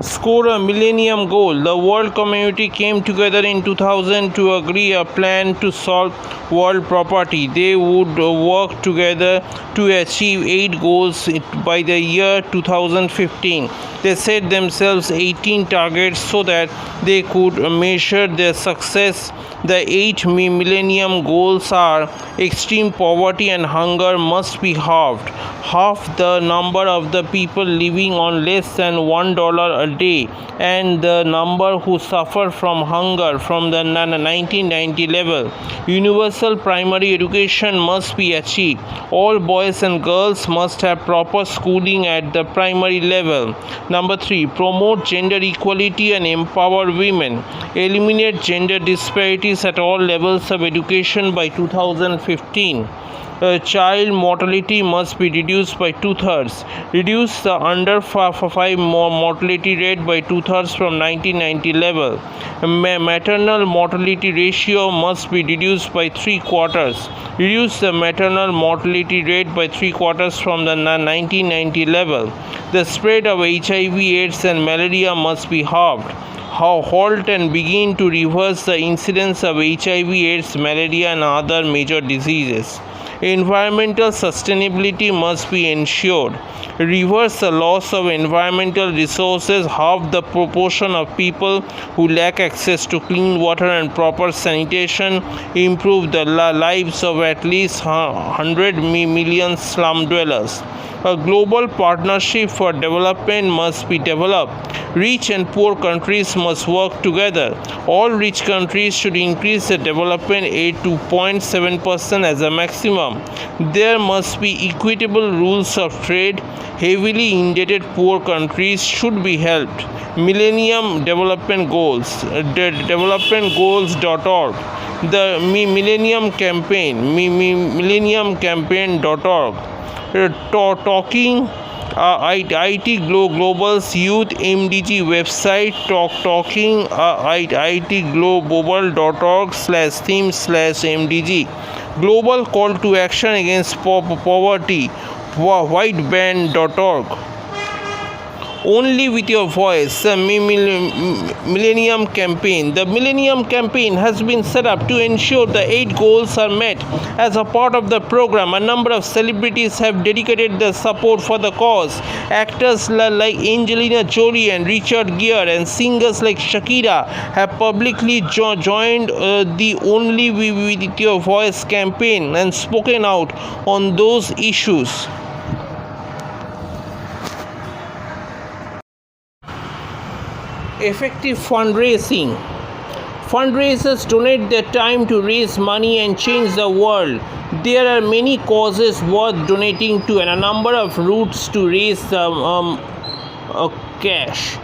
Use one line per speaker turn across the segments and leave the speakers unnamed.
score a millennium goal. The world community came together in 2000 to agree a plan to solve world poverty. They would work together to achieve 8 goals by the year 2015. They set themselves 18 targets so that they could measure their success. The 8 millennium goals are: extreme poverty and hunger must be halved, half the number of the people living on less than $1 a day, and the number who suffer from hunger from the 1990 level. Universal primary education must be achieved. All boys and girls must have proper schooling at the primary level. Number 3, promote gender equality and empower women. Eliminate gender disparities at all levels of education by 2015. Child mortality must be reduced by 2/3. Reduce the under 5 mortality rate by 2/3 from 1990 level. Maternal mortality ratio must be reduced by 3/4. Reduce the maternal mortality rate by 3/4 from the 1990 level. The spread of HIV/AIDS and malaria must be halved. Halt and begin to reverse the incidence of HIV/AIDS, malaria, and other major diseases. Environmental sustainability must be ensured. Reverse the loss of environmental resources, halve the proportion of people who lack access to clean water and proper sanitation, improve the lives of at least 100 million slum dwellers. A global partnership for development must be developed. Rich and poor countries must work together. All rich countries should increase their development aid to 0.7% as a maximum. There must be equitable rules of trade. Heavily indebted poor countries should be helped. Millennium Development Goals, developmentgoals.org. The Millennium Campaign, millenniumcampaign.org. Talking IT Global's Youth MDG website, talking itglobal.org/theme/MDG. Global call to action against poverty, whiteband.org. Only with your voice, the Millennium Campaign. The Millennium Campaign has been set up to ensure the 8 goals are met. As a part of the program, a number of celebrities have dedicated their support for the cause. Actors like Angelina Jolie and Richard Gere and singers like Shakira have publicly joined the Only with Your Voice campaign and spoken out on those issues. Effective fundraising. Fundraisers donate their time to raise money and change the world. There are many causes worth donating to and a number of routes to raise cash.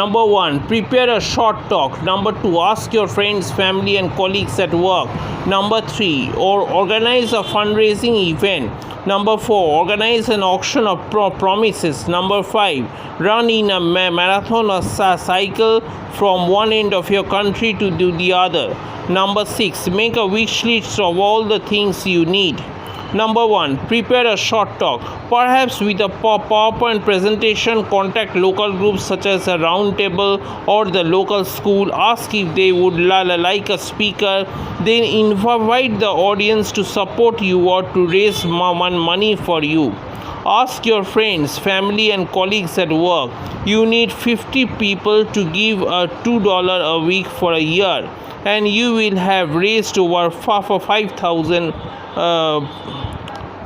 Number 1, prepare a short talk. Number 2, ask your friends, family, and colleagues at work. Number 3, organize a fundraising event. Number 4, organize an auction of promises. Number 5, run in a marathon or cycle from one end of your country to the other. Number 6, make a wish list of all the things you need. Number 1, prepare a short talk. Perhaps with a PowerPoint presentation, contact local groups such as a round table or the local school. Ask if they would like a speaker. Then invite the audience to support you or to raise money for you. Ask your friends, family, and colleagues at work. You need 50 people to give a $2 a week for a year, and you will have raised over 5,000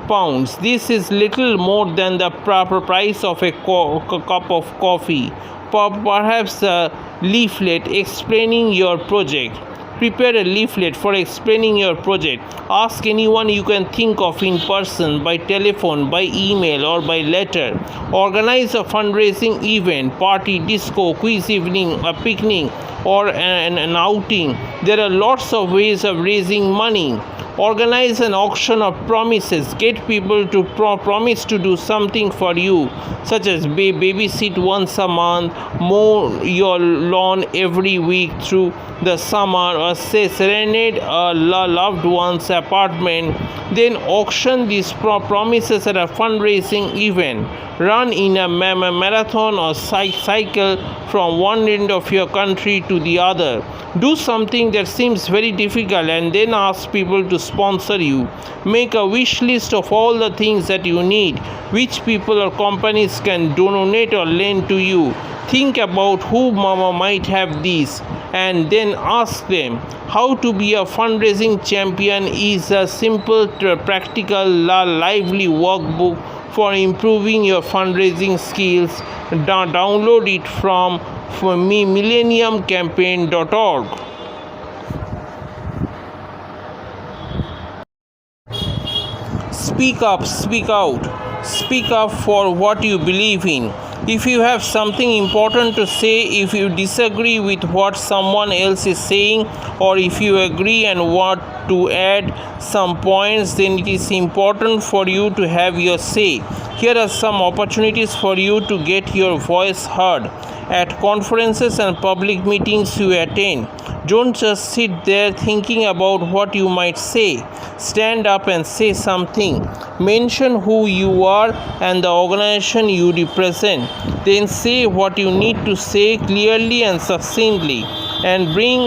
pounds. This is little more than the proper price of a cup of coffee. Perhaps a leaflet explaining your project. Prepare a leaflet for explaining your project. Ask anyone you can think of in person, by telephone, by email, or by letter. Organize a fundraising event, party, disco, quiz evening, a picnic, or an outing. There are lots of ways of raising money. Organize an auction of promises. Get people to promise to do something for you, such as babysit once a month, mow your lawn every week through the summer, or say serenade a loved one's apartment, then auction these promises at a fundraising event. Run in a marathon or cycle from one end of your country to the other. Do something that seems very difficult and then ask people to sponsor you. Make a wish list of all the things that you need, which people or companies can donate or lend to you. Think about who might have these and then ask them. How to be a fundraising champion is a simple, practical, lively workbook for improving your fundraising skills. Download it from millenniumcampaign.org. Speak up, speak out. Speak up for what you believe in. If you have something important to say, if you disagree with what someone else is saying, or if you agree and want to add some points, then it is important for you to have your say. Here are some opportunities for you to get your voice heard. At conferences and public meetings you attend, don't just sit there thinking about what you might say. Stand up and say something. Mention who you are and the organization you represent. Then say what you need to say clearly and succinctly, and bring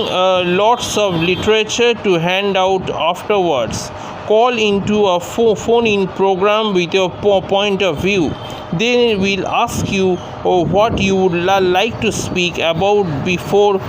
lots of literature to hand out afterwards. Call into a phone-in program with your point of view. They will ask you what you would like to speak about before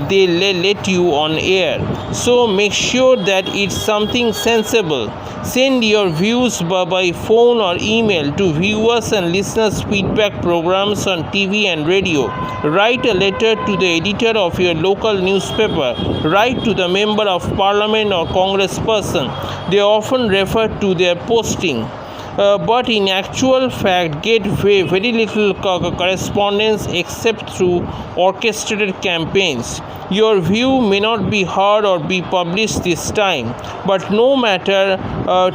they let you on air. So make sure that it's something sensible. Send your views by phone or email to viewers and listeners' feedback programs on TV and radio. Write a letter to the editor of your local newspaper. Write to the member of parliament or congressperson. They often refer to their posting. But in actual fact get very little correspondence except through orchestrated campaigns. Your view may not be heard or be published this time, but no matter,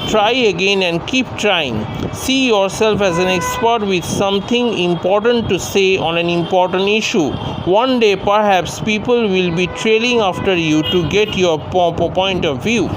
try again and keep trying. See yourself as an expert with something important to say on an important issue. One day perhaps people will be trailing after you to get your point of view.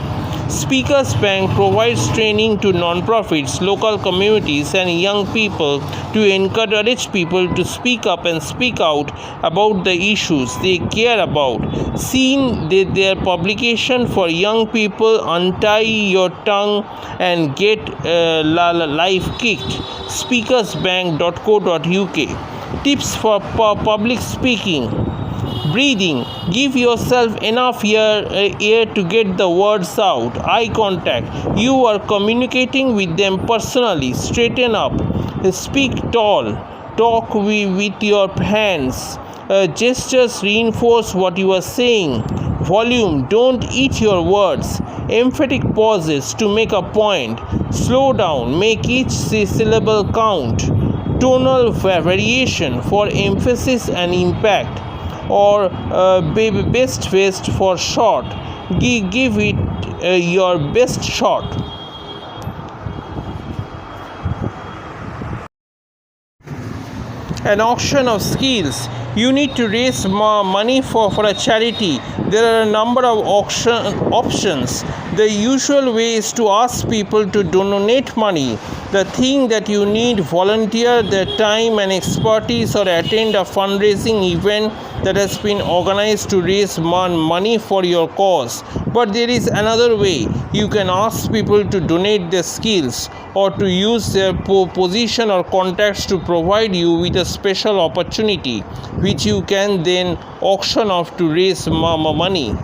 Speakers Bank provides training to non-profits, local communities, and young people to encourage people to speak up and speak out about the issues they care about. Seen their publication for young people, Untie Your Tongue and Get Life Kicked. speakersbank.co.uk. Tips for public speaking. Breathing. Give yourself enough air to get the words out. Eye contact. You are communicating with them personally. Straighten up. Speak tall. Talk with your hands. Gestures reinforce what you are saying. Volume. Don't eat your words. Emphatic pauses to make a point. Slow down. Make each syllable count. Tonal variation for emphasis and impact. Or best faced for short. Give it your best shot. An auction of skills. You need to raise money for a charity. There are a number of options. The usual way is to ask people to donate money. The thing that you need, volunteer their time and expertise, or attend a fundraising event that has been organized to raise money for your cause. But there is another way. You can ask people to donate their skills or to use their position or contacts to provide you with a special opportunity, which you can then auction off to raise money.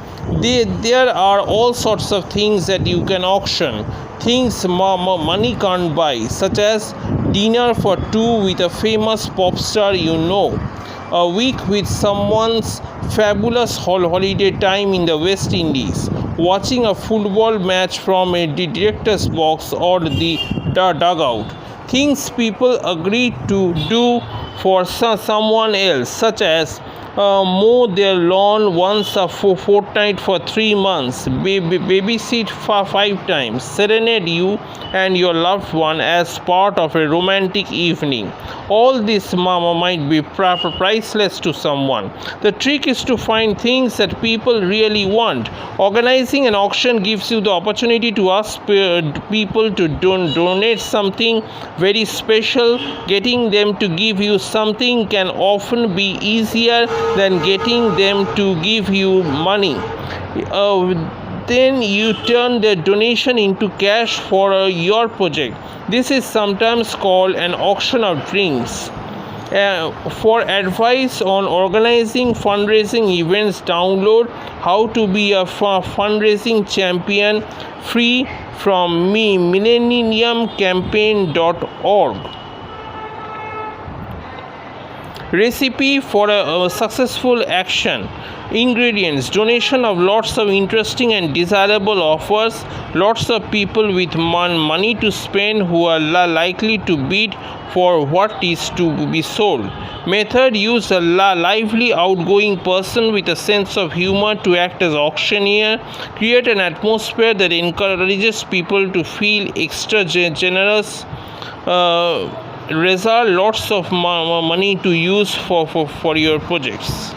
There are all sorts of things that you can auction. Things money can't buy, such as dinner for two with a famous pop star you know, a week with someone's fabulous holiday time in the West Indies, watching a football match from a director's box or the dugout. Things people agree to do for someone else, such as mow their lawn once a fortnight for 3 months, babysit 5 times, serenade you and your loved one as part of a romantic evening. All this might be priceless to someone. The trick is to find things that people really want. Organizing an auction gives you the opportunity to ask people to donate something very special. Getting them to give you something can often be easier than getting them to give you money. Then you turn the donation into cash for your project. This is sometimes called an auction of dreams. For advice on organizing fundraising events, download How to Be a Fundraising Champion free from millenniumcampaign.org. Recipe for a successful action. Ingredients: donation of lots of interesting and desirable offers, lots of people with money to spend who are likely to bid for what is to be sold. Method: use a lively, outgoing person with a sense of humor to act as auctioneer. Create an atmosphere that encourages people to feel extra generous. Result: lots of money to use for your projects.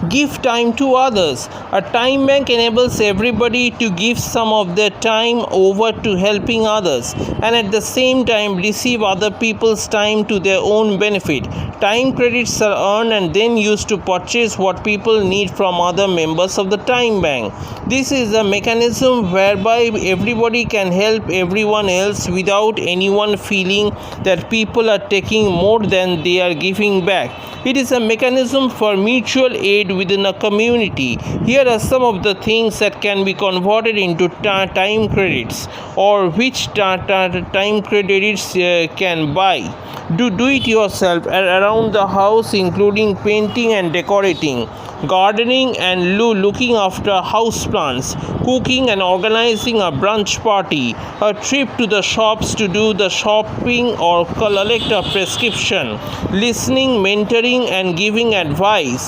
Give time to others. A time bank enables everybody to give some of their time over to helping others and at the same time receive other people's time to their own benefit. Time credits are earned and then used to purchase what people need from other members of the time bank. This is a mechanism whereby everybody can help everyone else without anyone feeling that people are taking more than they are giving back. It is a mechanism for mutual aid within a community. Here are some of the things that can be converted into time credits, or which time credits can buy. Do it yourself around the house, including painting and decorating, gardening and looking after house plants, cooking and organizing a brunch party, a trip to the shops to do the shopping or collect a prescription, listening, mentoring and giving advice,